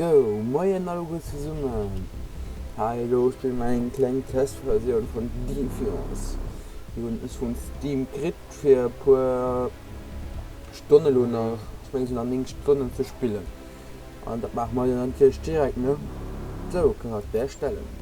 Go, moin alle zusammen. Hallo, ich bin meine kleine Testversion von Defiance. Und ist von Steam gekriegt für ein paar Stunden oder noch, ich meine, so nach 9 Stunden zu spielen. Und das machen wir dann natürlich direkt, ne? So, Charakter erstellen.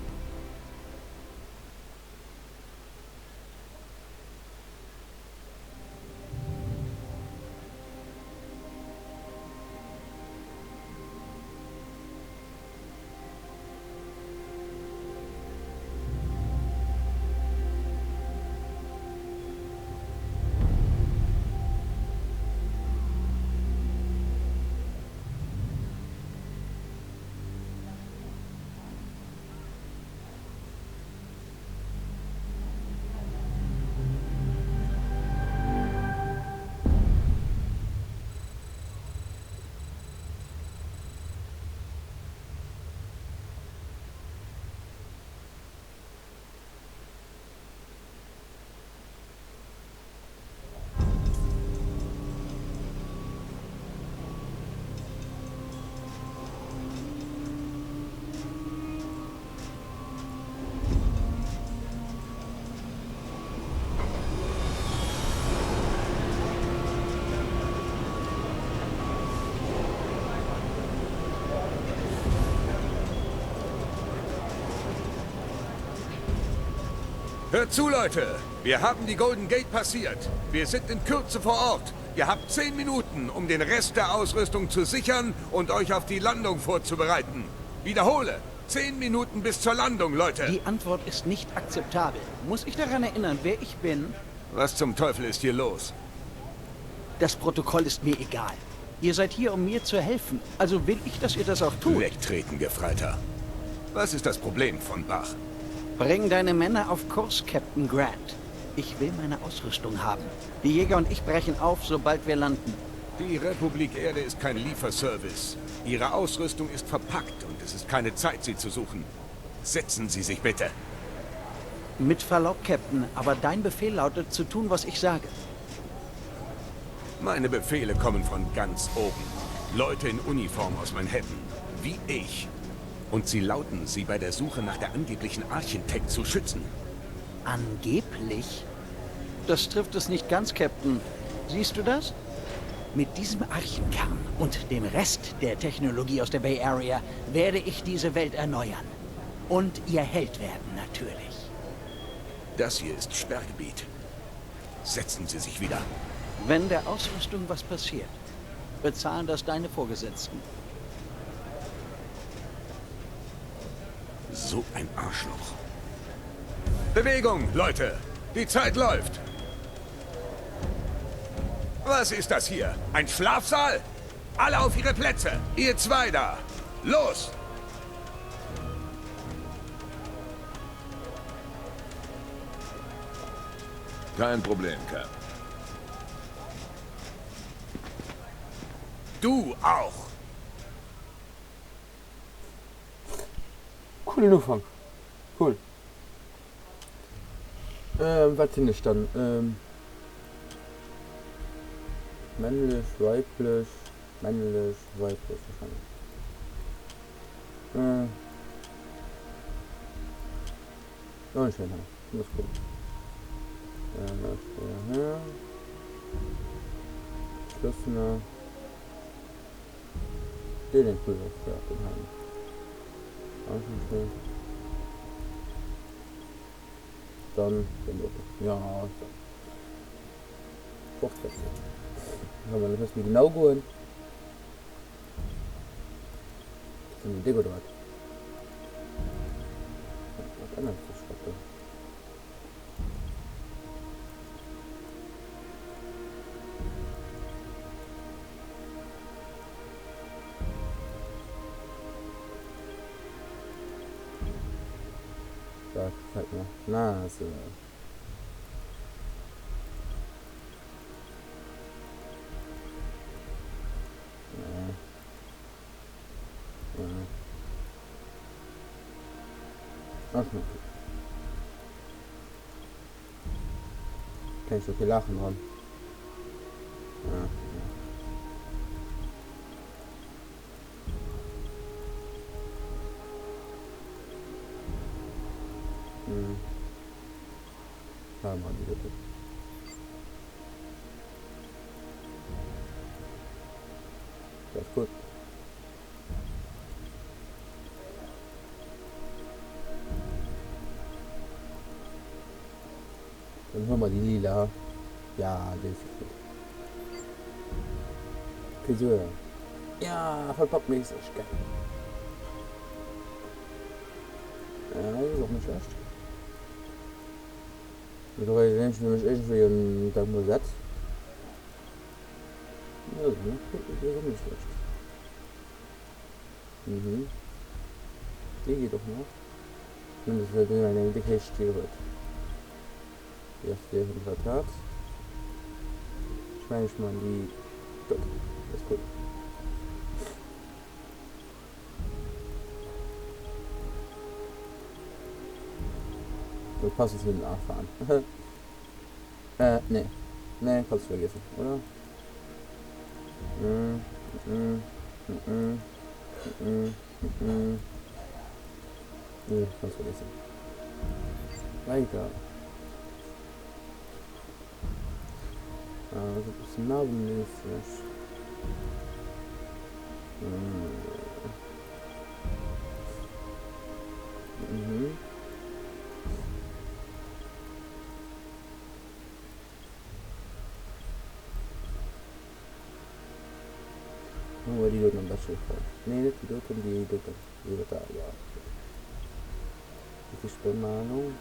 Hört zu, Leute! Wir haben die Golden Gate passiert. Wir sind in Kürze vor Ort. Ihr habt 10 Minuten, um den Rest der Ausrüstung zu sichern und euch auf die Landung vorzubereiten. Wiederhole! 10 Minuten bis zur Landung, Leute! Die Antwort ist nicht akzeptabel. Muss ich daran erinnern, wer ich bin? Was zum Teufel ist hier los? Das Protokoll ist mir egal. Ihr seid hier, um mir zu helfen. Also will ich, dass ihr das auch tut. Wegtreten, Gefreiter. Was ist das Problem von Bach? Bring deine Männer auf Kurs, Captain Grant. Ich will meine Ausrüstung haben. Die Jäger und ich brechen auf, sobald wir landen. Die Republik Erde ist kein Lieferservice. Ihre Ausrüstung ist verpackt und es ist keine Zeit, sie zu suchen. Setzen Sie sich bitte. Mit Verlaub, Captain, aber dein Befehl lautet, zu tun, was ich sage. Meine Befehle kommen von ganz oben. Leute in Uniform aus Manhattan, wie ich. Und sie lauten, sie bei der Suche nach der angeblichen Architekt zu schützen. Angeblich? Das trifft es nicht ganz, Captain. Siehst du das? Mit diesem Archenkern und dem Rest der Technologie aus der Bay Area werde ich diese Welt erneuern. Und ihr Held werden, natürlich. Das hier ist Sperrgebiet. Setzen Sie sich wieder. Wenn der Ausrüstung was passiert, bezahlen das deine Vorgesetzten. So ein Arschloch. Bewegung, Leute! Die Zeit läuft! Was ist das hier? Ein Schlafsaal? Alle auf ihre Plätze! Ihr zwei da! Los! Kein Problem, Cap. Du auch! Cooler Anfang. Cool. Was sind es dann? Männlich, weiblich, wahrscheinlich. Oh, schön. Muss gucken. Geschlossener. Den cool aufgehört, den haben. Dann den Lotte. Ja, so. Fortsetzen. Dann haben wir das genau gehen. Das ist ein Ding oder was? Was anderes ist das? Da zeig mal. Nase. Ach, kann ich so viel lachen dran. Ja. Haben wir die bitte. Das ist gut. Dann holen wir die lila. Ja, das ist gut. Friseur. Ja, voll popmäßig. Geil. Ja, das ist auch nicht schlecht. Ich denke nämlich irgendwie einen Tag mal Satz. Ja, das ist auch nicht schlecht. Mhm. Die geht doch noch. Und das wird immer eine dicke Stil wird. Jetzt der von Vertrag. Schneide ich mal die. Gut, das ist gut. Du passt es mit dem A fahren. Nee. Nee, kannst du vergessen, oder? Nee, kannst du vergessen. Weiter. Also ein bisschen narbenmäßig. Nur die dort am besten gefallen. Nee, nicht die dort und die dort. Die dort da, ja. Die Bemalung.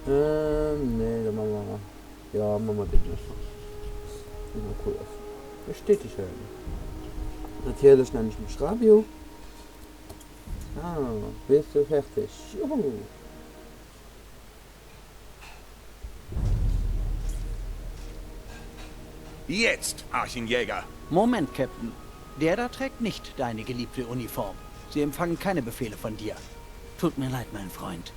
Nee, dann machen wir. Ja, machen wir den nicht. Sieht mal cool aus. Bestätigt werden. Natürlich nenne ich mich Radio. Ah, bist du fertig? Juhu. Jetzt, Archenjäger. Moment, Captain. Der da trägt nicht deine geliebte Uniform. Sie empfangen keine Befehle von dir. Tut mir leid, mein Freund.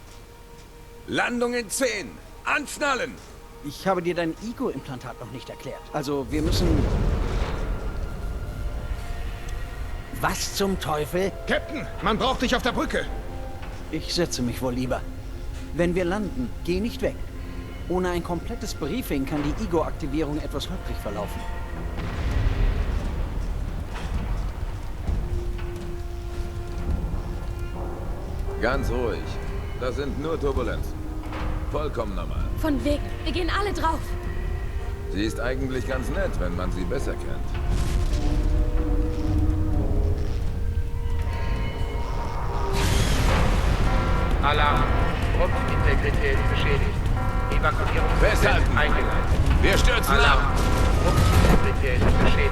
Landung in 10. Anschnallen! Ich habe dir dein Ego-Implantat noch nicht erklärt. Also, wir müssen... Was zum Teufel? Captain, man braucht dich auf der Brücke. Ich setze mich wohl lieber. Wenn wir landen, geh nicht weg. Ohne ein komplettes Briefing kann die Ego-Aktivierung etwas holprig verlaufen. Ganz ruhig. Das sind nur Turbulenzen. Vollkommen normal. Von wegen. Wir gehen alle drauf. Sie ist eigentlich ganz nett, wenn man sie besser kennt. Alarm. Rumpfintegrität beschädigt. Evakuierung Festhalten. eingeleitet. Wir stürzen Alarm. ab. Rumpfintegrität beschädigt.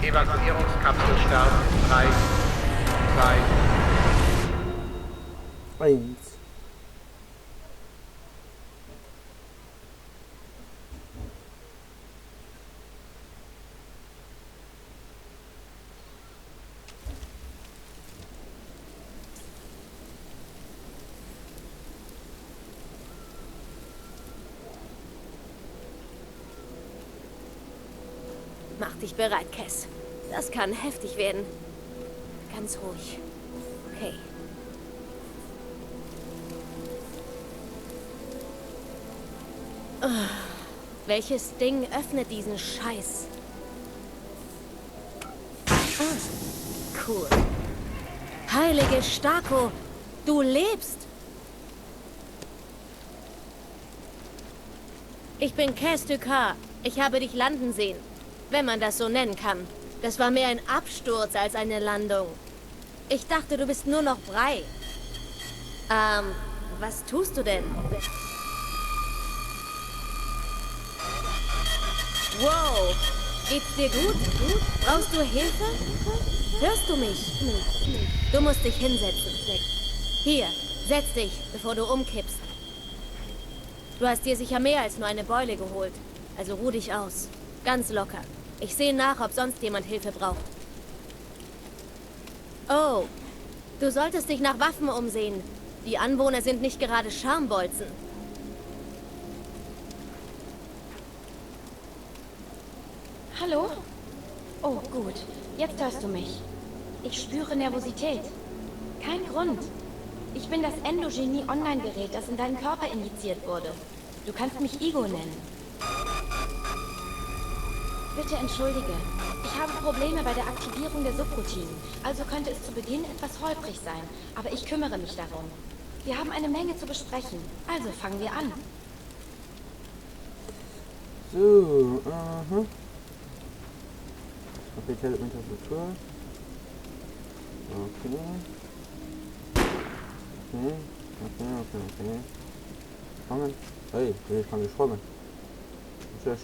Evakuierungskapsel starten. 3, 2, 1. Mach dich bereit, Cass. Das kann heftig werden. Ganz ruhig. Okay. Welches Ding öffnet diesen Scheiß? Ah, cool. Heilige Stako, du lebst! Ich bin Cass Ducar. Ich habe dich landen sehen. Wenn man das so nennen kann. Das war mehr ein Absturz als eine Landung. Ich dachte, du bist nur noch Brei. Was tust du denn? Wow, geht's dir gut? Brauchst du Hilfe? Hörst du mich? Du musst dich hinsetzen. Hier, setz dich, bevor du umkippst. Du hast dir sicher mehr als nur eine Beule geholt. Also ruh dich aus. Ganz locker. Ich sehe nach, ob sonst jemand Hilfe braucht. Oh, du solltest dich nach Waffen umsehen. Die Anwohner sind nicht gerade Schambolzen. Hallo? Oh, gut. Jetzt hörst du mich. Ich spüre Nervosität. Kein Grund. Ich bin das Endogenie-Online-Gerät, das in deinen Körper injiziert wurde. Du kannst mich Igo nennen. Bitte entschuldige. Ich habe Probleme bei der Aktivierung der Subroutinen. Also könnte es zu Beginn etwas holprig sein. Aber ich kümmere mich darum. Wir haben eine Menge zu besprechen. Also fangen wir an. So, aha. Okay, Tastatur. Okay. Okay. Fangen. Hey, ich kann nicht fangen. Tschüss.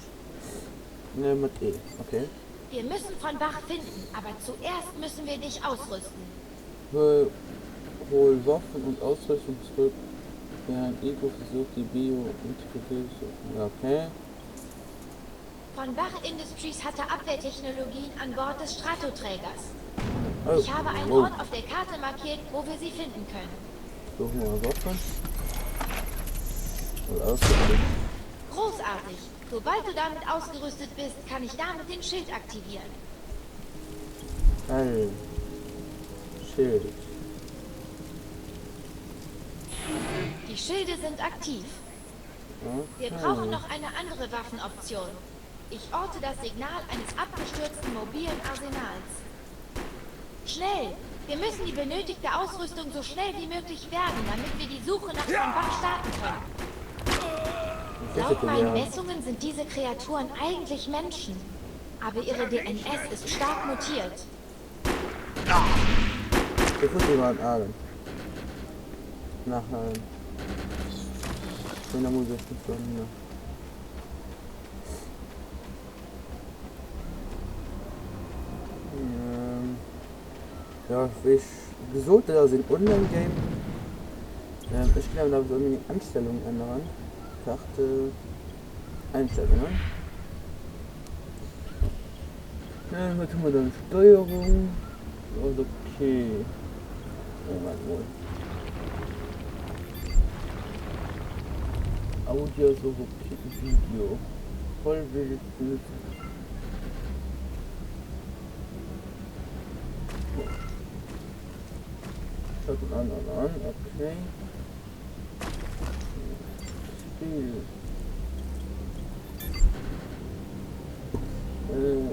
Ne, mit E. Okay. Wir müssen von Bach finden, aber zuerst müssen wir dich ausrüsten. Hol Waffen und Ausrüstung zurück. Während Ego versucht, die Bio-Integrität zu suchen. Okay. Von Bach Industries hatte Abwehrtechnologien an Bord des Stratoträgers. Oh. Ich habe einen Ort auf der Karte markiert, wo wir sie finden können. Suchen wir Waffen. Und Ausrüstung. Großartig. Sobald du damit ausgerüstet bist, kann ich damit den Schild aktivieren. Hey. Schild. Die Schilde sind aktiv. Wir Okay. brauchen noch eine andere Waffenoption. Ich orte das Signal eines abgestürzten mobilen Arsenals. Schnell! Wir müssen die benötigte Ausrüstung so schnell wie möglich bergen, damit wir die Suche nach Von Bach starten können. Laut meinen Messungen sind diese Kreaturen eigentlich Menschen. Aber ihre DNS ist stark mutiert. Ich muss jemanden an. Nachher. In der Musik schon. Ja, ich gesucht, dass in Online-Game. Ich glaube, da soll die Einstellungen ändern. Karte. Einstellungen. Ja, was tun wir dann? Steuerung. Und okay. Moment wohl. Audio, so Video. Vollbild. Schaut an, okay. Spiel.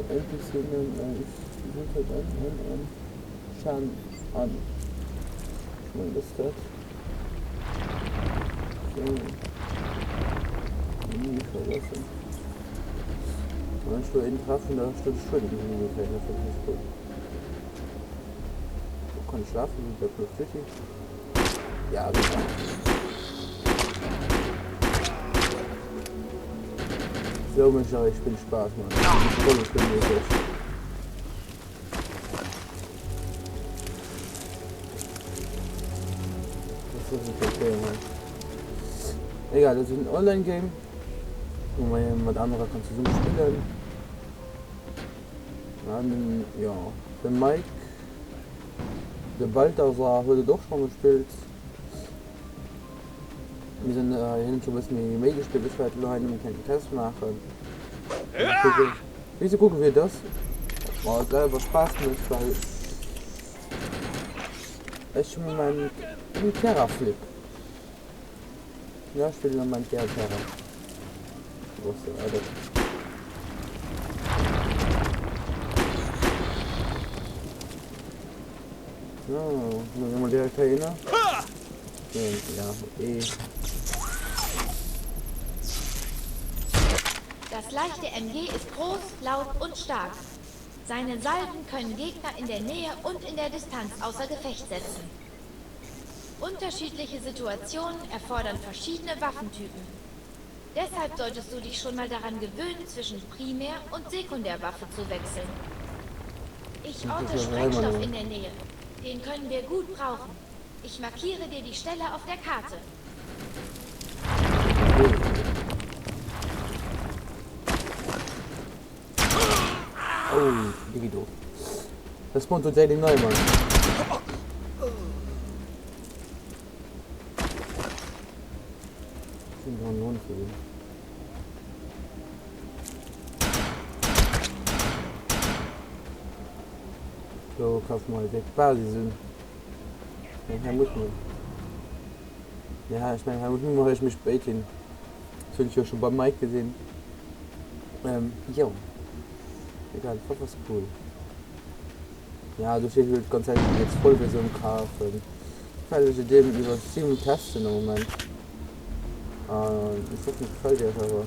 NPC halt an. Schaden an. Was ist das? So. Nie verlassen. Manchmal in Trafen, da steht Schuldigen ungefähr, das ist nicht gut. Kann ich schlafen, sind der plus City? Ja, genau. So, Mensch, ich bin Spaß, Mann. Ich bin möglich. Das ist nicht okay, Mann. Egal, das ist ein Online-Game. Wo man jemand anderer kann zusammen spielen. Dann, ja, der Mike. Der Balthasar wurde doch schon gespielt. Wir sind hin schon ein bisschen mehr gespielt. Ich werde nur einen kleinen Test machen. Wieso gucken wir das? Oh, selber Spaß mit, weil ich schon meinen Terra-Flip. Ja, ich spiele noch meinen Terra. Wo ist der Alter? So, nur mal direkt hier hin. Ja, eh. Das leichte MG ist groß, laut und stark. Seine Salven können Gegner in der Nähe und in der Distanz außer Gefecht setzen. Unterschiedliche Situationen erfordern verschiedene Waffentypen. Deshalb solltest du dich schon mal daran gewöhnen, zwischen Primär- und Sekundärwaffe zu wechseln. Ich orte Sprengstoff in der Nähe. Den können wir gut brauchen. Ich markiere dir die Stelle auf der Karte. Oh, Digi doof. Das spawnt uns ja den Neumann. Sind wir einen Hund für ihn. So, kauf mal weg. Basis sind. Ja, muss man. Ja, ich meine, muss mache ich mich beten. Das habe ich ja schon bei Mike gesehen. Jo. Egal, das war was cool. Ja, du stehst halt ganz einfach jetzt Vollversion kaufen. Weil ich dem über 7 testen im Moment. Ich hoffe, nicht gefällt dir aber.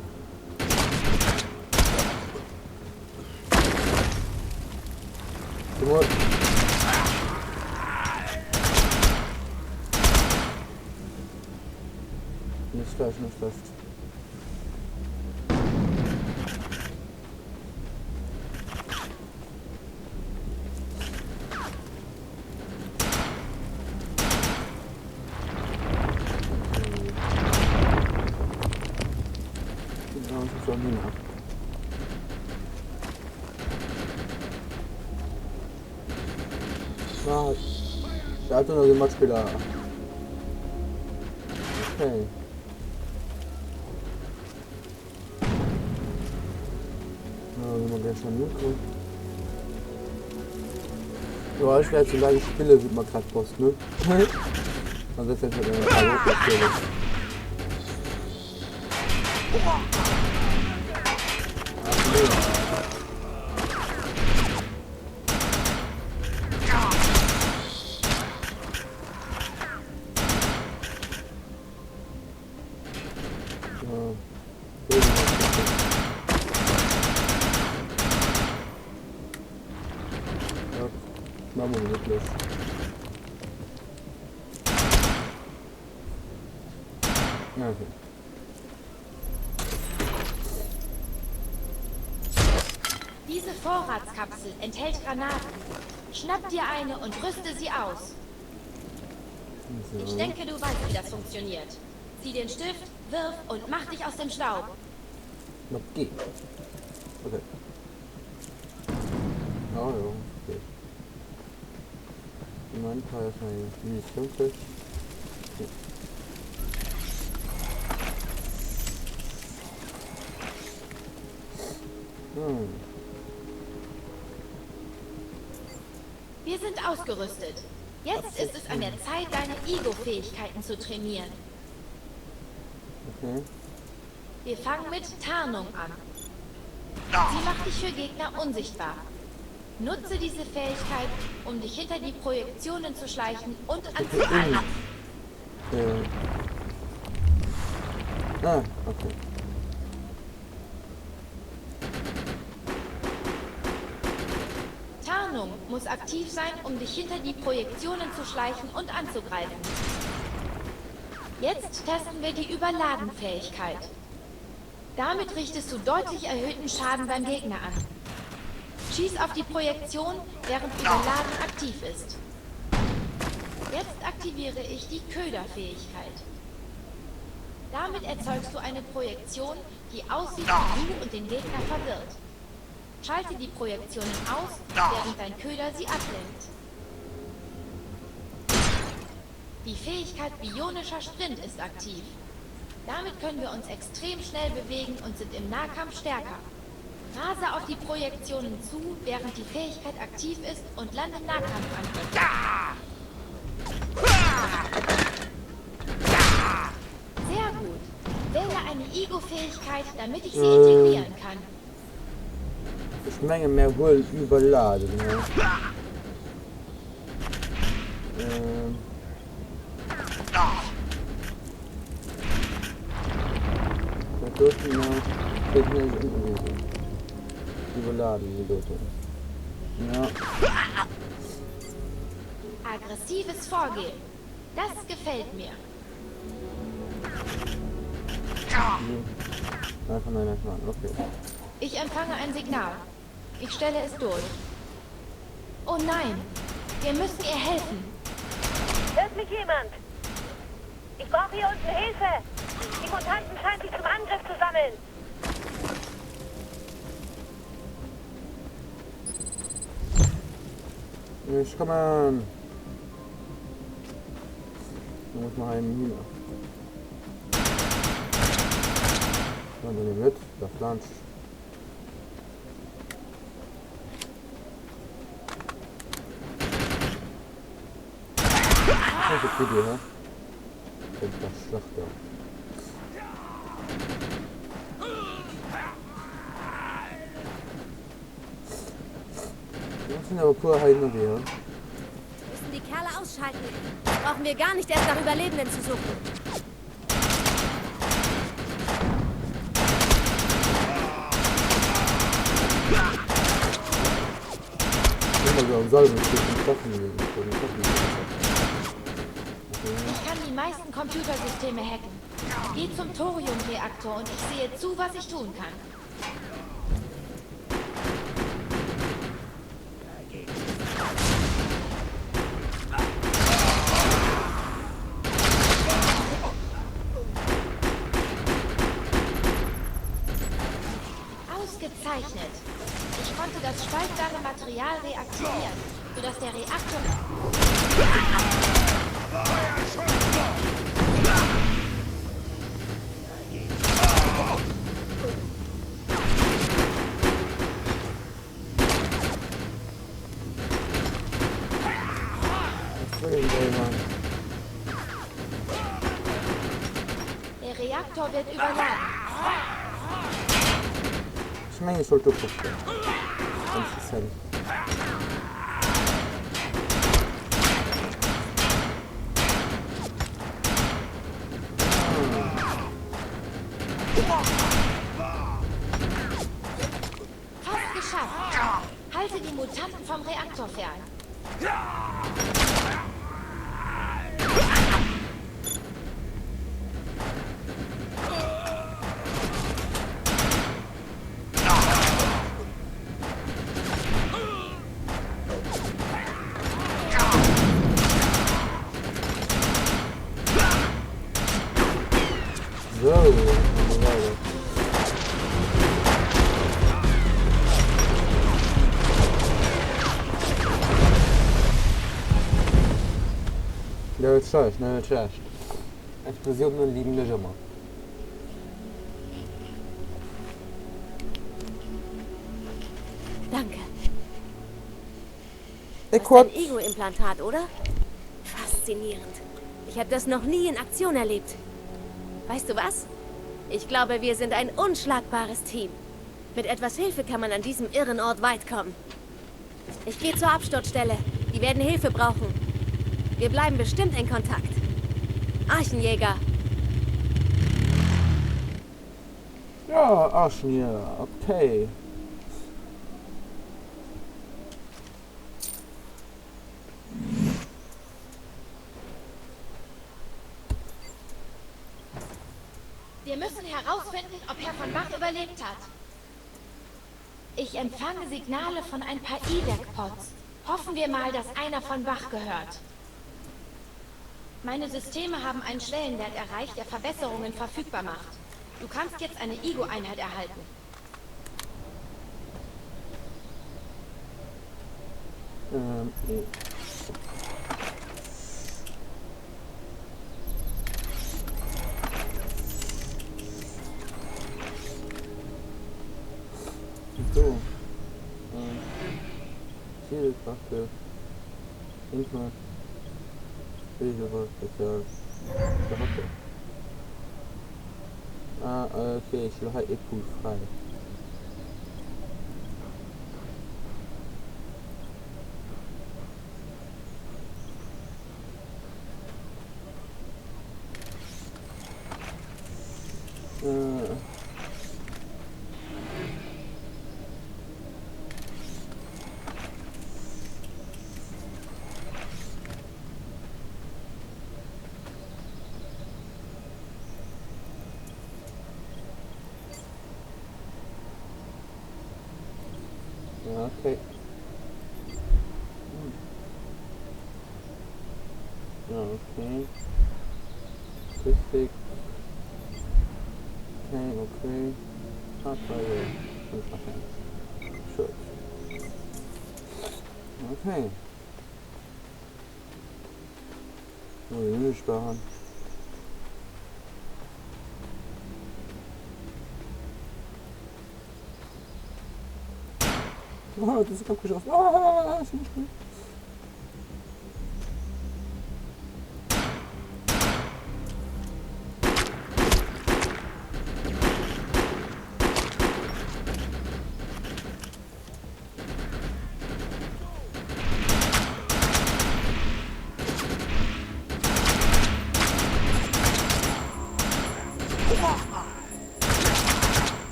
Nicht schlecht, nicht schlecht. Ah, der hat noch den Matchspieler. Okay. Na, wenn wir gleich schon mitkommen. Ja, ich werde so lange Spiele, wie man gerade post, ne? Dann wird es jetzt eine Parole. Machen wir wirklich. Ja, okay. Diese Vorratskapsel enthält Granaten. Schnapp dir eine und rüste sie aus. So. Ich denke, du weißt, wie das funktioniert. Zieh den Stift, wirf und mach dich aus dem Staub. Okay. Okay. Oh ja, okay. Mein Fall ist eigentlich dunkel. Wir sind ausgerüstet. Jetzt ist es an der Zeit, deine Ego-Fähigkeiten zu trainieren. Okay. Wir fangen mit Tarnung an. Sie macht dich für Gegner unsichtbar. Nutze diese Fähigkeit, um dich hinter die Projektionen zu schleichen und anzugreifen. Ah, okay. Tarnung muss aktiv sein, um dich hinter die Projektionen zu schleichen und anzugreifen. Jetzt testen wir die Überladen-Fähigkeit. Damit richtest du deutlich erhöhten Schaden beim Gegner an. Schieß auf die Projektion, während Überladen aktiv ist. Jetzt aktiviere ich die Köderfähigkeit. Damit erzeugst du eine Projektion, die aussieht wie du und den Gegner verwirrt. Schalte die Projektionen aus, während dein Köder sie ablenkt. Die Fähigkeit Bionischer Sprint ist aktiv. Damit können wir uns extrem schnell bewegen und sind im Nahkampf stärker. Rase auf die Projektionen zu, während die Fähigkeit aktiv ist und lande Nahkampfangriffe. Sehr gut. Wähle eine Ego-Fähigkeit, damit ich sie integrieren kann. Ich meine mehr wohl überladen. Ne? Da dürfen wir überladen, die Leute. Ja. Aggressives Vorgehen. Das gefällt mir. Einfach nein, okay. Ich empfange ein Signal. Ich stelle es durch. Oh nein! Wir müssen ihr helfen. Hört mich jemand? Ich brauche hier unten Hilfe! Die Mutanten scheinen sich zum Angriff zu sammeln. Ich komme. Da muss man einen hin. Und dann mit, der Also für die, hä? Das Schlachter. Das sind aber pure Heiden wir. Wir müssen die Kerle ausschalten. Brauchen wir gar nicht erst nach Überlebenden zu suchen. Ich kann die meisten Computersysteme hacken. Geh zum Thoriumreaktor und ich sehe zu, was ich tun kann. Ausgezeichnet. Ich konnte das spaltbare Material reaktivieren, sodass der Reaktor... Der Reaktor wird überladen. Ich meine, ich sollte gucken. Interessant. Fast geschafft. Halte die Mutanten vom Reaktor fern. So, weiter. Ja, jetzt scheiß, ne, jetzt scheiß. Explosionen lieben nicht immer. Danke. Ich Das ist ein Ego-Implantat, oder? Faszinierend. Ich habe das noch nie in Aktion erlebt. Weißt du was? Ich glaube, wir sind ein unschlagbares Team. Mit etwas Hilfe kann man an diesem irren Ort weit kommen. Ich gehe zur Absturzstelle. Die werden Hilfe brauchen. Wir bleiben bestimmt in Kontakt. Archenjäger. Ja, Arschenjäger, okay. Wir müssen herausfinden, ob Herr von Bach überlebt hat. Ich empfange Signale von ein paar E-Deck-Pods. Hoffen wir mal, dass einer von Bach gehört. Meine Systeme haben einen Schwellenwert erreicht, der Verbesserungen verfügbar macht. Du kannst jetzt eine Ego-Einheit erhalten. So. Zielkraft, Info, Spezial, Charakter. Ah, okay, ich will halt E-Pool frei. Okay. Ja, okay. Richtig. Okay. Hardware. Sure. Okay. Menü sparen. Oh, das ist abgeschossen. Ah, ist nicht gut.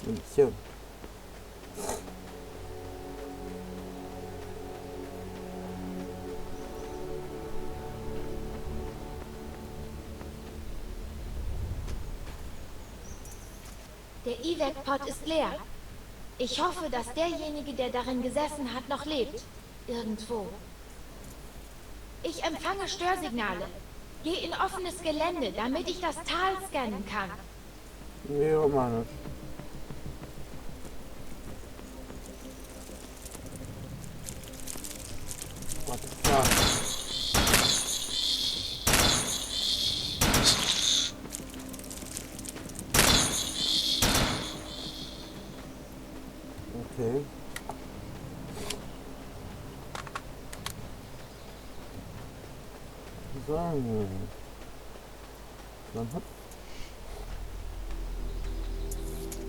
Munition. Der Evac-Pod ist leer. Ich hoffe, dass derjenige, der darin gesessen hat, noch lebt. Irgendwo. Ich empfange Störsignale. Geh in offenes Gelände, damit ich das Tal scannen kann. Ja, Mann. What the fuck? Okay. So. Dann hat.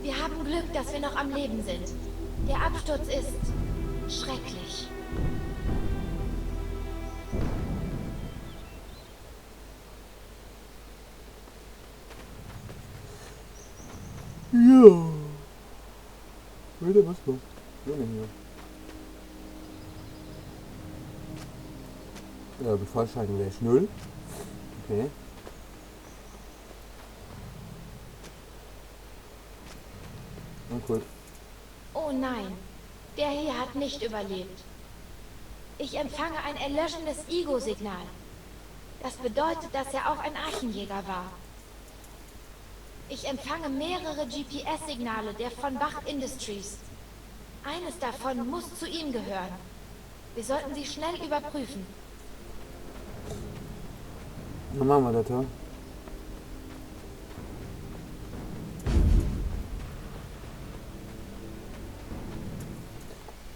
Wir haben Glück, dass wir noch am Leben sind. Der Absturz ist schrecklich. Ja. Wieder was los? Nur nicht mehr. Ja, Befahrschein wäre ich 0. Okay. Na gut. Oh nein, der hier hat nicht überlebt. Ich empfange ein erlöschendes Ego-Signal. Das bedeutet, dass er auch ein Archenjäger war. Ich empfange mehrere GPS-Signale der von Bach Industries. Eines davon muss zu ihm gehören. Wir sollten sie schnell überprüfen. Dann machen wir das, ja.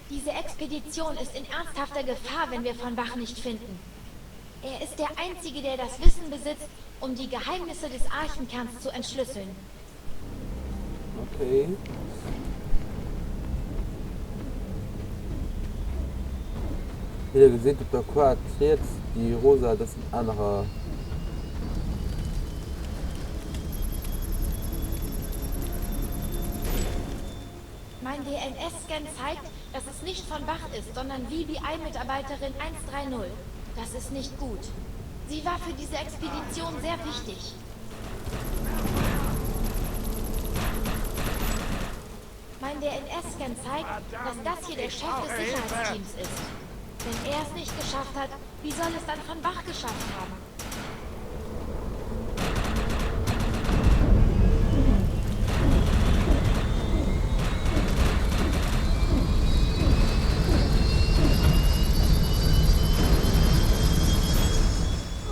Diese Expedition ist in ernsthafter Gefahr, wenn wir von Bach nicht finden. Er ist der Einzige, der das Wissen besitzt, um die Geheimnisse des Archenkerns zu entschlüsseln. Okay. Wieder gesehen, Dr. Quad jetzt die Rosa, das ist ein anderer. Mein DNS-Scan zeigt, dass es nicht von Bach ist, sondern VBI-Mitarbeiterin 130. Das ist nicht gut. Sie war für diese Expedition sehr wichtig. Mein DNS-Scan zeigt, dass das hier der Chef des Sicherheitsteams ist. Wenn er es nicht geschafft hat, wie soll es dann von Bach geschafft haben?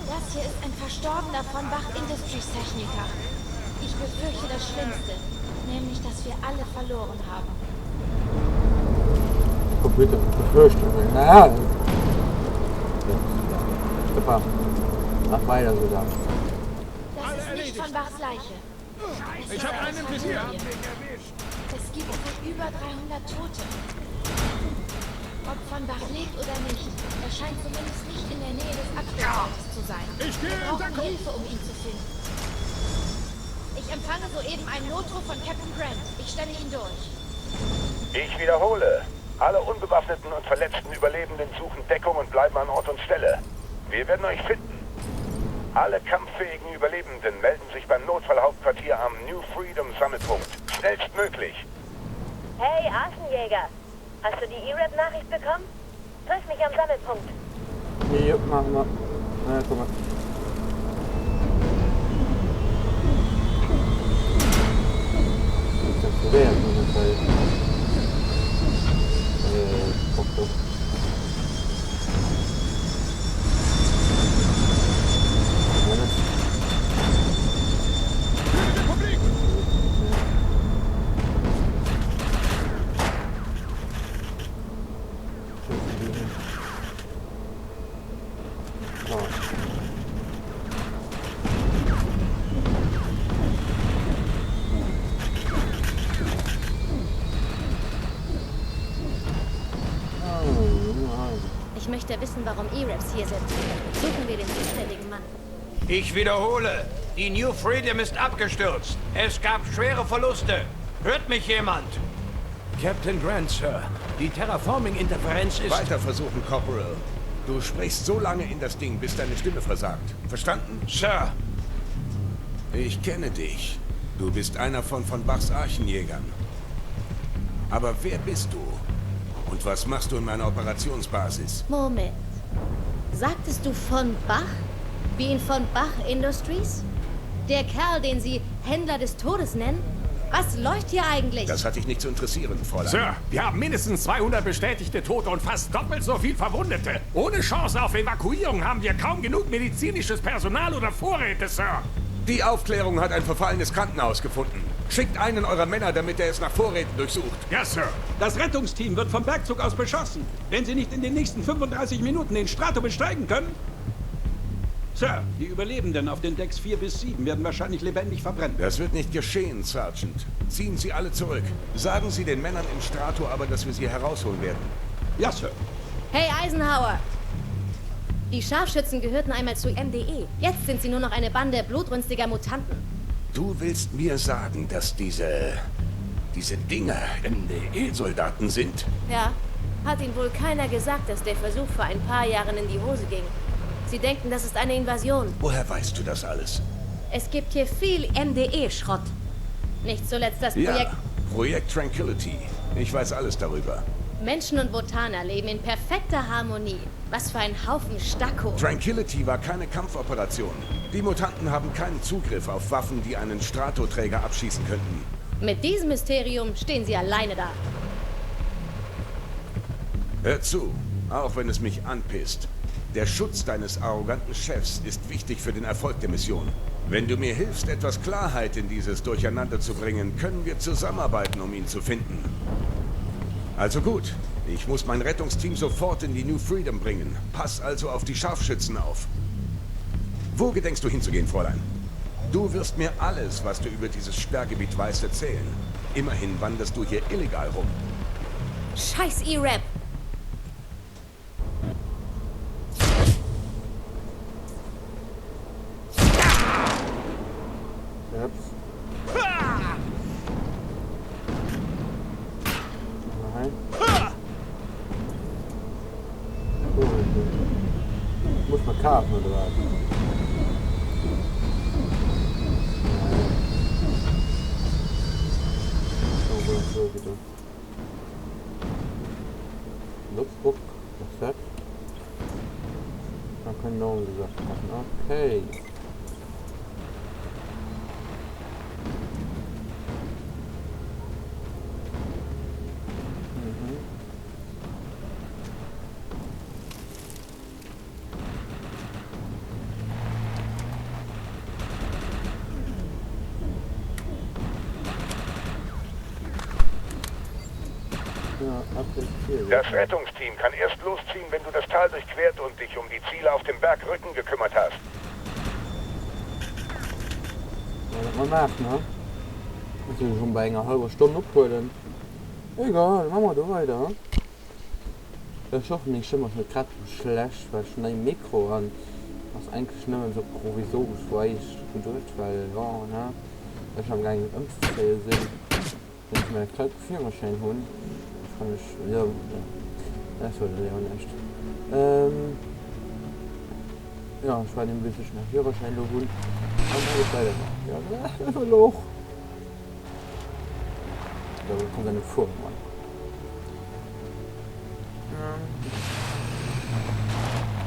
Das hier ist ein verstorbener von Bach Industries Techniker. Ich befürchte das Schlimmste, nämlich, dass wir alle verloren haben. Komplette Befürchtung. Naja. Stefan, mach weiter so da. Das ist nicht von Bachs Leiche. Ich habe einen Visier. Es gibt wohl über 300 Tote. Ob von Bach lebt oder nicht, er scheint zumindest nicht in der Nähe des Absturzortes zu sein. Wir brauchen Hilfe, um ihn zu finden. Ich empfange soeben einen Notruf von Captain Grant. Ich stelle ihn durch. Ich wiederhole. Alle unbewaffneten und verletzten Überlebenden suchen Deckung und bleiben an Ort und Stelle. Wir werden euch finden. Alle kampffähigen Überlebenden melden sich beim Notfallhauptquartier am New Freedom Sammelpunkt. Schnellstmöglich. Hey, Archenjäger. Hast du die E-Rap-Nachricht bekommen? Triff mich am Sammelpunkt. Ja, machen wir. Na, komm mal. Das ist schwer, das ist Doktor. Ich möchte wissen, warum E-Raps hier sind. Suchen wir den zuständigen Mann. Ich wiederhole, Die New Freedom ist abgestürzt. Es gab schwere Verluste. Hört mich jemand? Captain Grant, Sir. Die Terraforming-Interferenz ist... Weiter versuchen, Corporal. Du sprichst so lange in das Ding, bis deine Stimme versagt. Verstanden? Sir. Ich kenne dich. Du bist einer von Bachs Archenjägern. Aber wer bist du? Und was machst du in meiner Operationsbasis? Moment. Sagtest du von Bach? Wie in von Bach Industries? Der Kerl, den Sie Händler des Todes nennen? Was läuft hier eigentlich? Das hat dich nicht zu interessieren, Fräulein. Sir, wir haben mindestens 200 bestätigte Tote und fast doppelt so viel Verwundete. Ohne Chance auf Evakuierung haben wir kaum genug medizinisches Personal oder Vorräte, Sir. Die Aufklärung hat ein verfallenes Krankenhaus gefunden. Schickt einen eurer Männer, damit er es nach Vorräten durchsucht. Ja, Sir. Das Rettungsteam wird vom Bergzug aus beschossen. Wenn Sie nicht in den nächsten 35 Minuten den Strato besteigen können... Sir, die Überlebenden auf den Decks 4 bis 7 werden wahrscheinlich lebendig verbrennen. Das wird nicht geschehen, Sergeant. Ziehen Sie alle zurück. Sagen Sie den Männern im Strato aber, dass wir sie herausholen werden. Ja, Sir. Hey, Eisenhower! Die Scharfschützen gehörten einmal zu MDE. Jetzt sind sie nur noch eine Bande blutrünstiger Mutanten. Du willst mir sagen, dass diese Dinger MDE-Soldaten sind? Ja, hat Ihnen wohl keiner gesagt, dass der Versuch vor ein paar Jahren in die Hose ging. Sie denken, das ist eine Invasion. Woher weißt du das alles? Es gibt hier viel MDE-Schrott. Nicht zuletzt das Projekt... Ja, Projekt Tranquility. Ich weiß alles darüber. Menschen und Botaner leben in perfekter Harmonie. Was für ein Haufen Stacko. Tranquility war keine Kampfoperation. Die Mutanten haben keinen Zugriff auf Waffen, die einen Stratoträger abschießen könnten. Mit diesem Mysterium stehen sie alleine da. Hör zu, auch wenn es mich anpisst. Der Schutz deines arroganten Chefs ist wichtig für den Erfolg der Mission. Wenn du mir hilfst, etwas Klarheit in dieses Durcheinander zu bringen, können wir zusammenarbeiten, um ihn zu finden. Also gut, ich muss mein Rettungsteam sofort in die New Freedom bringen. Pass also auf die Scharfschützen auf. Wo gedenkst du hinzugehen, Fräulein? Du wirst mir alles, was du über dieses Sperrgebiet weißt, erzählen. Immerhin wanderst du hier illegal rum. Scheiß E-Rap! Muss man karten oder was? So bitte. Notebook, das man kann noch gesagt machen. Okay. Das Rettungsteam kann erst losziehen, wenn du das Tal durchquert und dich um die Ziele auf dem Bergrücken gekümmert hast. Ja, das man merkt, ne? Das ist schon bei einer halben Stunde abgeholt. Egal, machen wir da weiter. Das schaffen nicht schon mal gerade schlecht, weil schon ein Mikro an. Was eigentlich nicht mehr so provisorisch weiß gedrückt, weil, ja, ne? Das ist schon gar nicht Impfzähl sind. Wenn ich mir einen kleinen Führerschein holen. Ja, das würde ja nicht. Ja, ich war ein bisschen nach Führerschein holen. Aber ich leider noch. Ja, das ist ein Loch. Da kommt eine Form an.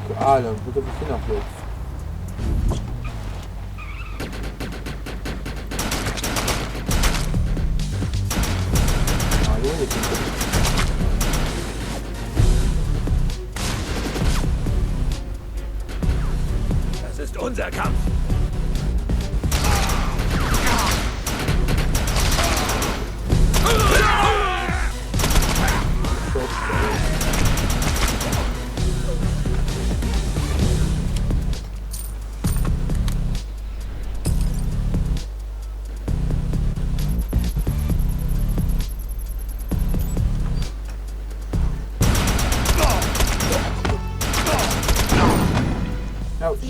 Für alle, bitte bis hin auf jetzt. Das ist unser Kampf.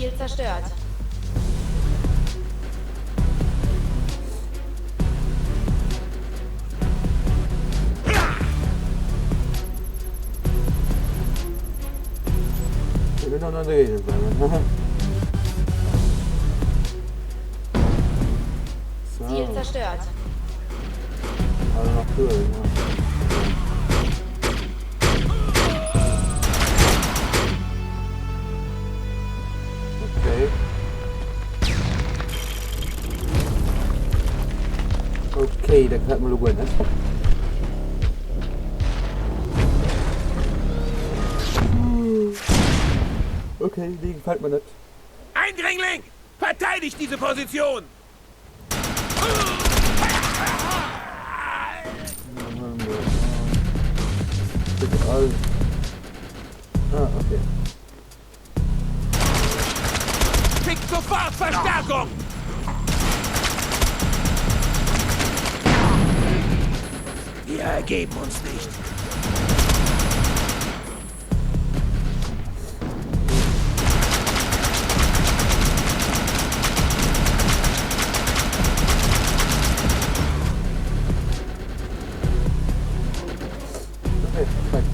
Ziel zerstört. Und dann regnet es. So. Ziel zerstört. Also noch durch, ja. Okay. Okay, da kann man Logo hin. Okay, die gefällt mir nicht. Eindringling! Verteidigt diese Position! Ah, okay. Schickt sofort Verstärkung! Wir ergeben uns nicht. Okay, perfekt.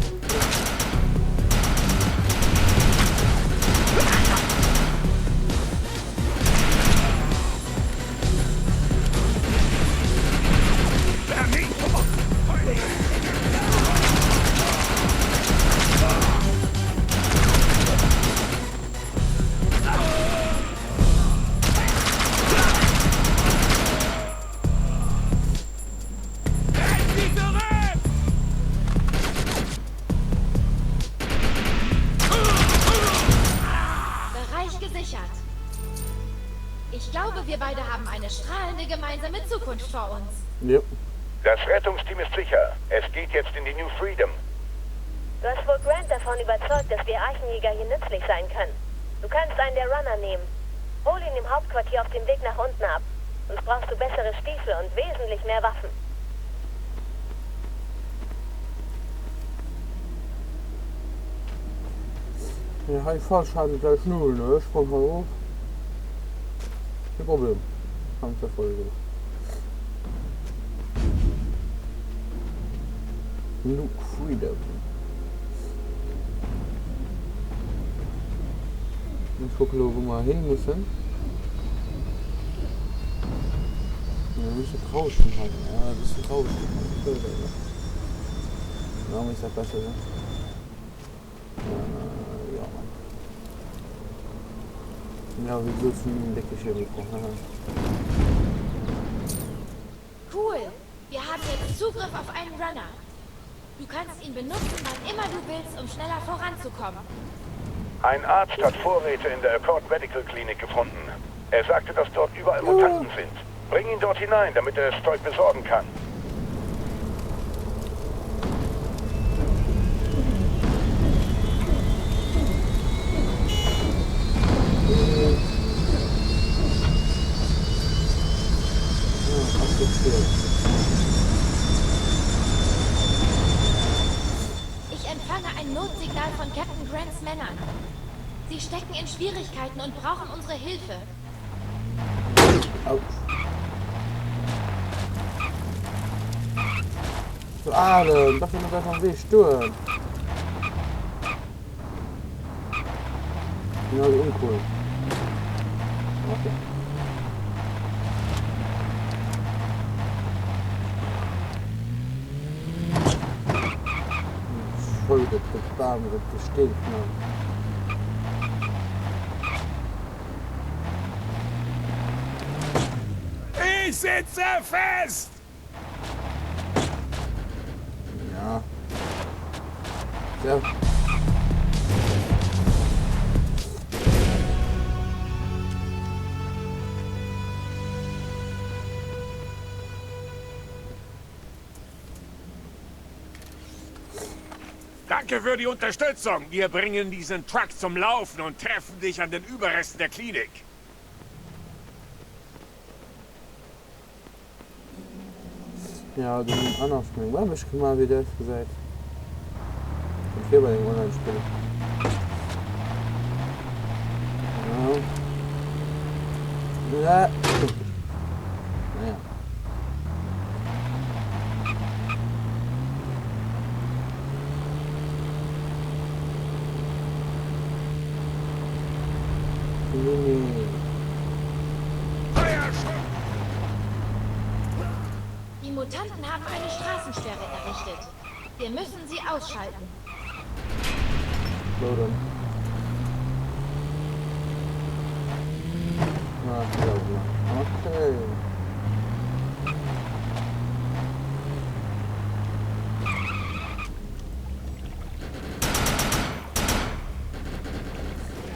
Ich glaube, wir beide haben eine strahlende gemeinsame Zukunft vor uns. Ja. Das Rettungsteam ist sicher. Es geht jetzt in die New Freedom. Du hast wohl Grant davon überzeugt, dass wir Archenjäger hier nützlich sein können. Du kannst einen der Runner nehmen. Hol ihn im Hauptquartier auf dem Weg nach unten ab. Sonst brauchst du bessere Stiefel und wesentlich mehr Waffen. Ja, ich Fallschaden gleich 0, ne? Sprung hoch. Kein Problem. Kampfverfolge. New Freedom. Ich gucke, wo wir hin müssen. Ja, ein bisschen Rauschen halt. Ja, ein bisschen Rauschen. Warum ist das besser, ne? Ja, wie willst du einen Deckenschirm? Cool. Wir haben jetzt Zugriff auf einen Runner. Du kannst ihn benutzen, wann immer du willst, um schneller voranzukommen. Ein Arzt hat Vorräte in der Accord Medical Clinic gefunden. Er sagte, dass dort überall Mutanten sind. Bring ihn dort hinein, damit er das Zeug besorgen kann. Ich empfange ein Notsignal von Captain Grants Männern. Sie stecken in Schwierigkeiten und brauchen unsere Hilfe. Zu Adam, darf ich noch auf dem Weg stören? Ja, wie uncool. Okay. Voll der Darm, das stinkt, Mann. Ich sitze fest! Ja. Ja. Danke für die Unterstützung. Wir bringen diesen Truck zum Laufen und treffen dich an den Überresten der Klinik. Ja, du musst anders spielen. Warum ich mal wieder gesagt? Ich gehe bei dem Online-Spiel. Ja. Ja. Naja. Mutanten haben eine Straßensperre errichtet. Wir müssen sie ausschalten. So dann. Ach, ja, okay.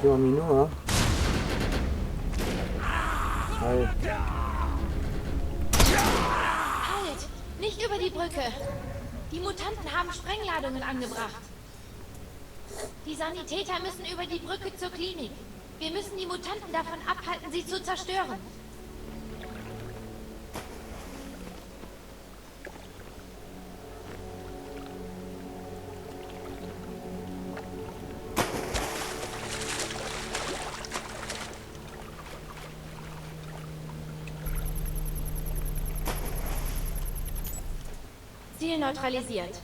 So, Minua. Halt. Halt! Nicht über die Brücke! Die Mutanten haben Sprengladungen angebracht. Die Sanitäter müssen über die Brücke zur Klinik. Wir müssen die Mutanten davon abhalten, sie zu zerstören. Ziel neutralisiert.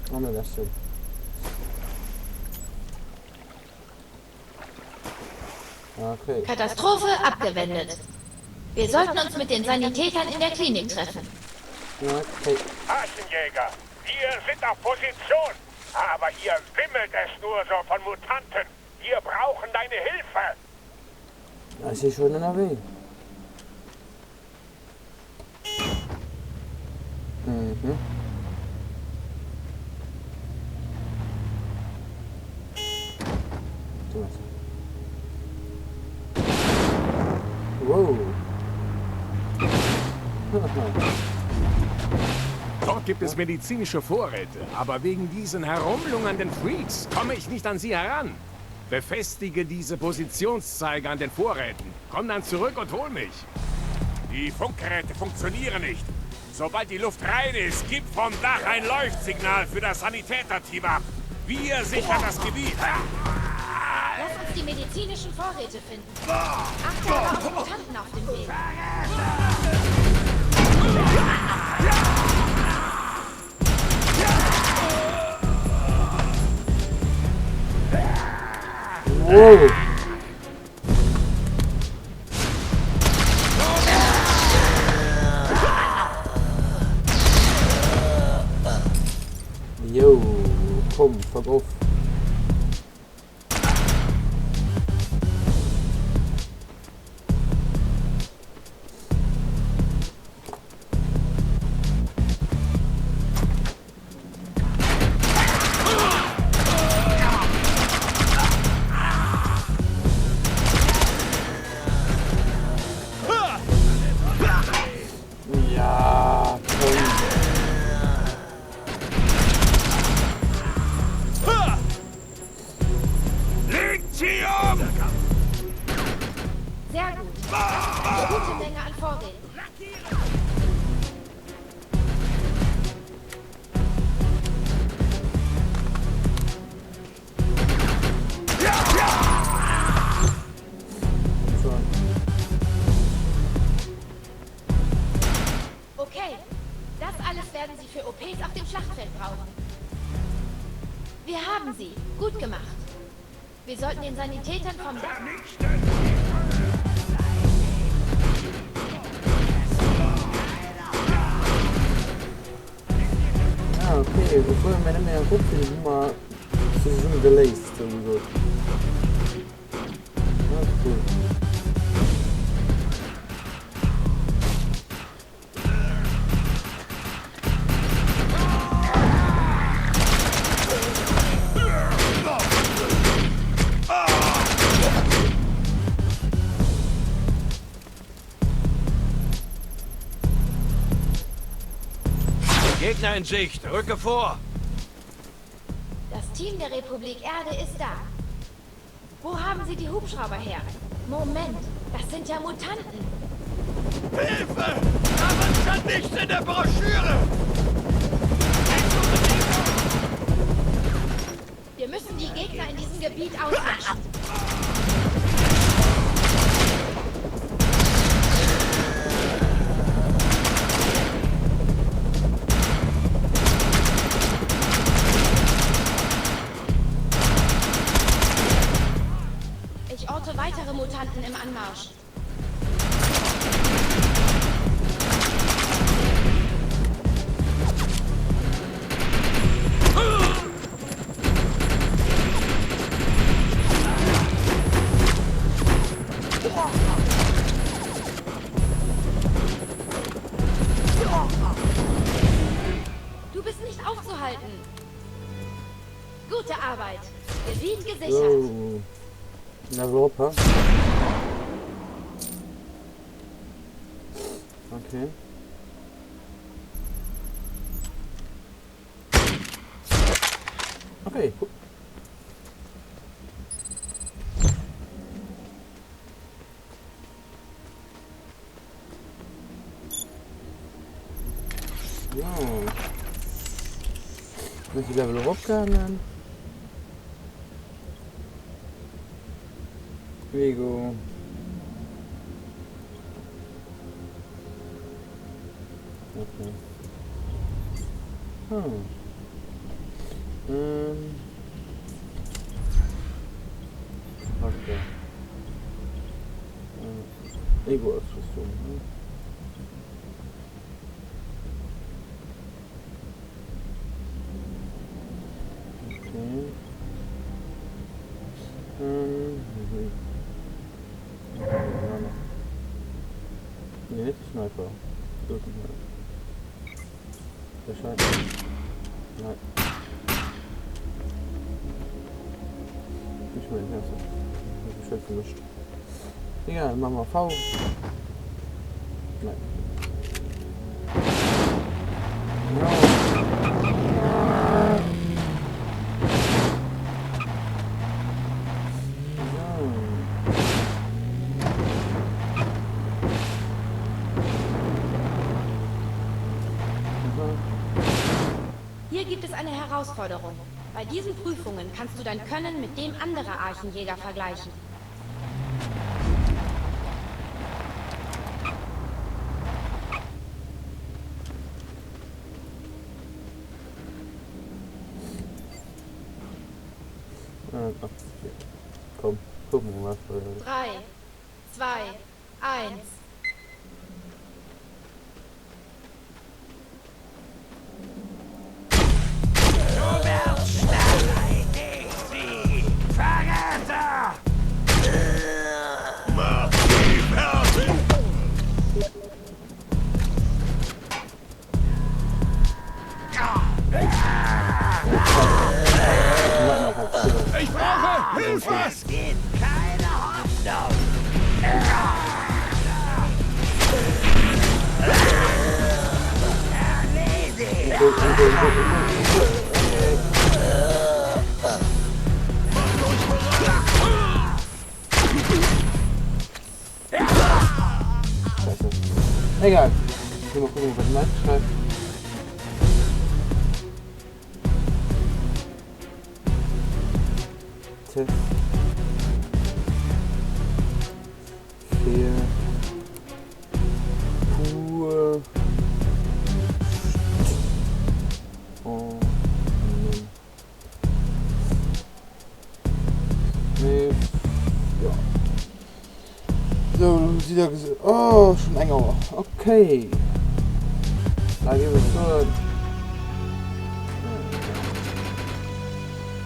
Machen wir das schon. Okay. Katastrophe abgewendet. Wir sollten uns mit den Sanitätern in der Klinik treffen. Okay. Archenjäger, wir sind auf Position. Aber hier wimmelt es nur so von Mutanten. Wir brauchen deine Hilfe. Das ist schon NRW. Mhm. Wow. Dort gibt es medizinische Vorräte, aber wegen diesen herumlungernden Freaks komme ich nicht an sie heran. Befestige diese Positionszeiger an den Vorräten. Komm dann zurück und hol mich. Die Funkgeräte funktionieren nicht. Sobald die Luft rein ist, gibt vom Dach ein Leuchtsignal für das Sanitäterteam ab. Wir sichern das Gebiet. Lass uns die medizinischen Vorräte finden. Achte auf die Mutanten auf dem Weg. Wow. Jo, komm, fuck auf. Ja, komm. Legt sie um! Sehr gut. Eine gute Menge an Vorräten. Okay, das alles werden Sie für OPs auf dem Schlachtfeld brauchen. Wir haben sie. Gut gemacht. Wir sollten den Sanitätern vom Dach... Ah, okay, bevor wir meine mehr gucken, mal zusammen gelaced sowieso. Ah, cool. Gegner in Sicht, rücke vor! Das Team der Republik Erde ist da. Wo haben Sie die Hubschrauber her? Moment, das sind ja Mutanten. Hilfe! Aber stand nichts in der Broschüre! Wir müssen die Gegner in diesem Gebiet auslöschen. Gute Arbeit. Gebiet gesichert. So. In Europa. Okay. Okay, gut. Ja. Welche Level hochgehen? Vigo. Okay. Okay. Ego-Ausrüstung. Okay. Nee, nicht Sniper. Der scheint. Nein. Nicht mehr in Herzen. Das ist schön vermischt. Egal, machen wir V. Nein. No. Hier gibt es eine Herausforderung. Bei diesen Prüfungen kannst du dein Können mit dem anderer Archenjäger vergleichen. Komm, gucken wir mal. 3, 2, 1. Ich brauche Hilfe! Es gibt keine Hoffnung! Egal. Ich will mal gucken, was Mike schreibt. Test. 4. Pur. Oh. Nee. Ja. So, sieht er gesehen. Oh, schon enger. Okay. Da gehen wir so.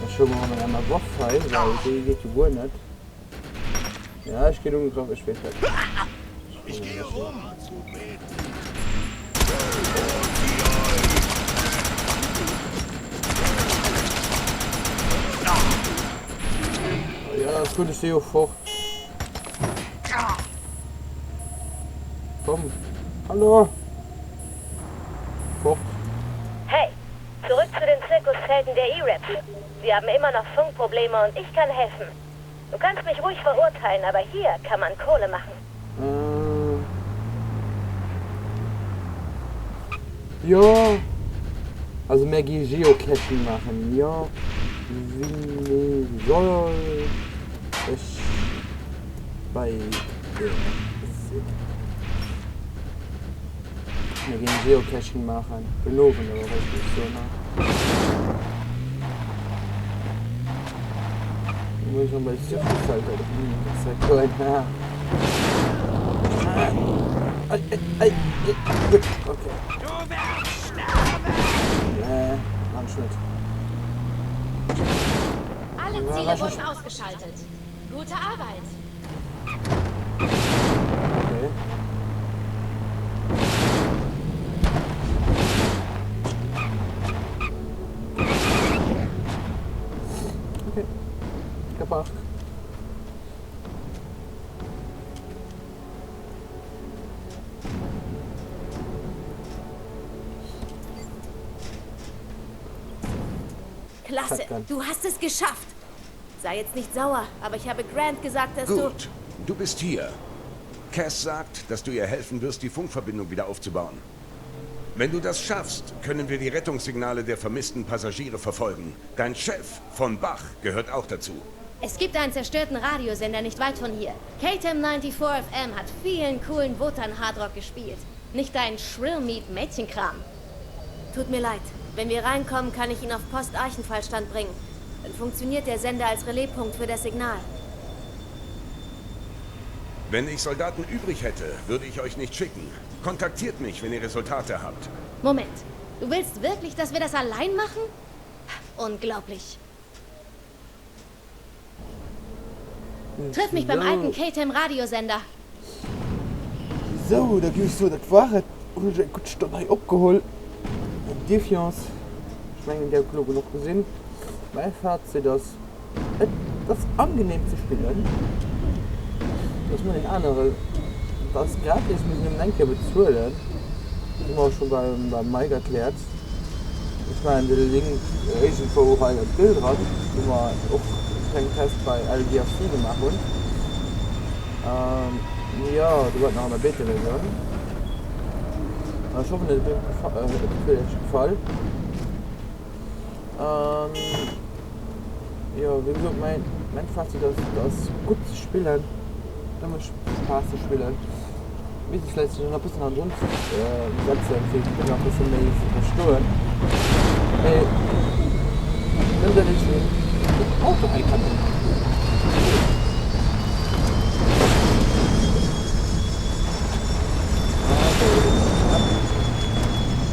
Das schon mal mit einer Waffe, weil die geht ja gut nicht. Ja, ich gehe ungefähr auf später. Ich gehe rum. Ja, das könnte ich dir auch fort. Komm. Hallo. Fort. Hey, zurück zu den Zirkuszelten der E-Raps. Wir haben immer noch Funkprobleme und ich kann helfen. Du kannst mich ruhig verurteilen, aber hier kann man Kohle machen. Ja. Also mehr Geocaching machen. Ja. Wie soll ich bei dem wir gehen Geocaching machen. Belogen aber richtig so, ne? Muss ich noch bei Zirkuszeit oder wie? Das ist ja cool, ja. Gut, okay. Du wirst sterben! Anschnitt. Alle Ziele wurden ausgeschaltet. Gute Arbeit. Okay. Klasse. Shotgun. Du hast es geschafft. Sei jetzt nicht sauer, aber ich habe Grant gesagt, dass Gut, du bist hier. Cass sagt, dass du ihr helfen wirst, die Funkverbindung wieder aufzubauen. Wenn du das schaffst, können wir die Rettungssignale der vermissten Passagiere verfolgen. Dein Chef von Bach gehört auch dazu. Es gibt einen zerstörten Radiosender nicht weit von hier. KTM 94 FM hat vielen coolen Wotan Hardrock gespielt. Nicht dein Shrill-Meat-Mädchenkram. Tut mir leid. Wenn wir reinkommen, kann ich ihn auf Post-Eichenfallstand bringen. Dann funktioniert der Sender als Relaispunkt für das Signal. Wenn ich Soldaten übrig hätte, würde ich euch nicht schicken. Kontaktiert mich, wenn ihr Resultate habt. Moment. Du willst wirklich, dass wir das allein machen? Unglaublich. Triff mich beim alten KTM-Radiosender. So, da gebe ich so, das war es. Und ich gut Stunde abgeholt. Defiance. Ich meine, der Club noch gesehen. Mein Fazit ist, das ist angenehm zu spielen. Das muss ich andere. Das gratis mit einem Lenker bezahlen. Das haben wir auch schon beim Mike erklärt. Ich meine, der Link irgendwo auch ein Bild dran. Das wir auch einen Test bei LDFC gemacht haben. Ja, du wolltest noch eine Beta-Version. Ich hoffe, das wird euch gefallen. Ja, wie gesagt, mein Fazit ist, das ist gut zu spielen. Da muss Spaß zu spielen. Wie sich vielleicht noch ein bisschen an uns setzen, ich bin noch ein bisschen mehr verstehen. Nimm dir nicht das Auto einkanten.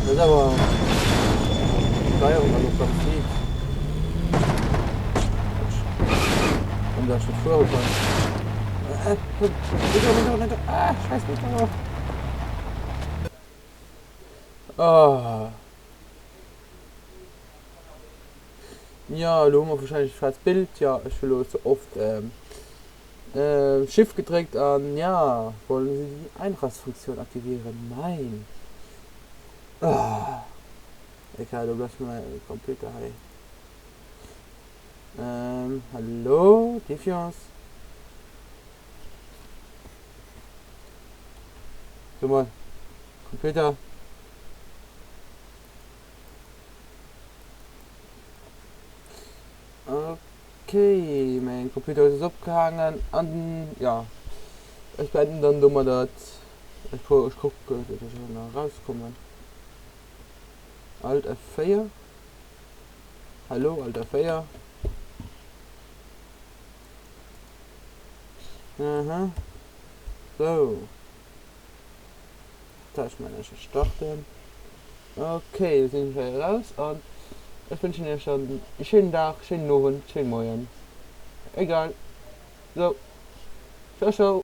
Das ist aber Steuerung, also Prinzip. Und da schon vorgekommen. Scheiß mich drauf. Ah. Ja, du hast wahrscheinlich das Bild. Ja, ich will so oft Shift gedrückt an. Ja, wollen Sie die Einrastfunktion aktivieren? Nein. Ah. Egal, du bleibst mal Computer. Hallo, Defiance. So mal, Computer. Okay, mein Computer ist abgehangen. Und ja, ich beende dann dummer das. Ich gucke, dass ich noch rauskommen. Alt F4. Hallo, Alt F4. Aha. So. Taschenmanager starten. Okay, wir sind hier raus und ich wünsche Ihnen schon einen schönen Tag, schönen Abend, schönen Morgen. Egal. So. Ciao, ciao.